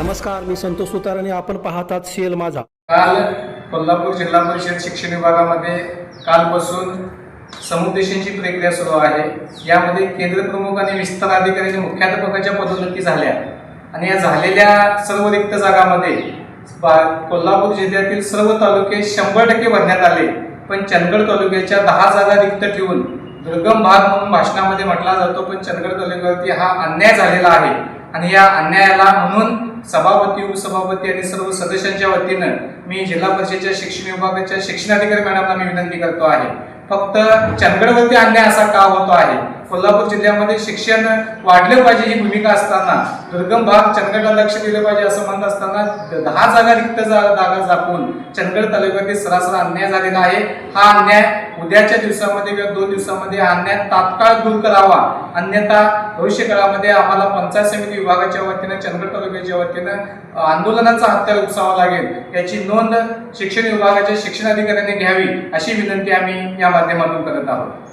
नमस्कार, मी संतोष सुतार आणि आपण पाहतात शेल माझा. काल कोल्हापूर जिल्हा परिषद शिक्षण विभागामध्ये कालपासून समुपदेशनाची प्रक्रिया सुरू आहे. यामध्ये केंद्र प्रमुख आणि विस्तार अधिकारी आणि मुख्याध्यापकाच्या पदोन्नती झाल्या आणि या झालेल्या सर्व रिक्त जागांमध्ये कोल्हापूर जिल्ह्यातील सर्व तालुके 100% भरण्यात आले. पण चंदगड तालुक्याच्या 10 जागा रिक्त ठेवून दुर्गम भाग म्हणून भाषणामध्ये म्हटला जातो, पण चंदगड तालुक्यावरती हा अन्याय झालेला आहे आणि या अन्यायाला म्हणून सभापती, उपसभापती आणि सर्व सदस्यांच्या वतीनं मी जिल्हा परिषदेच्या शिक्षण विभागाच्या शिक्षणाधिकारी मॅडमला मी विनंती करतो आहे, फक्त चंदगडवरती अन्याय असा का होतो आहे? कोल्हापूर जिल्ह्यामध्ये शिक्षण वाढले पाहिजे ही भूमिका असताना, दुर्गम भाग चंदगडला लक्ष दिलं पाहिजे असं म्हणत असताना 10 जागा रिक्त जागा दाखवून चंदगड तालुक्यातील सरासर अन्याय झालेला आहे. हा अन्याय उद्याच्या दिवसामध्ये किंवा 2 दिवसामध्ये अन्याय तात्काळ दूर करावा, अन्यथा भविष्य काळामध्ये आम्हाला पंचायत समिती विभागाच्या वतीनं चंदगड तालुक्याच्या वतीनं आंदोलनाचा हत्यार उपसावा लागेल. याची नोंद शिक्षण विभागाच्या शिक्षणाधिकाऱ्यांनी घ्यावी अशी विनंती आम्ही या माध्यमातून करत आहोत.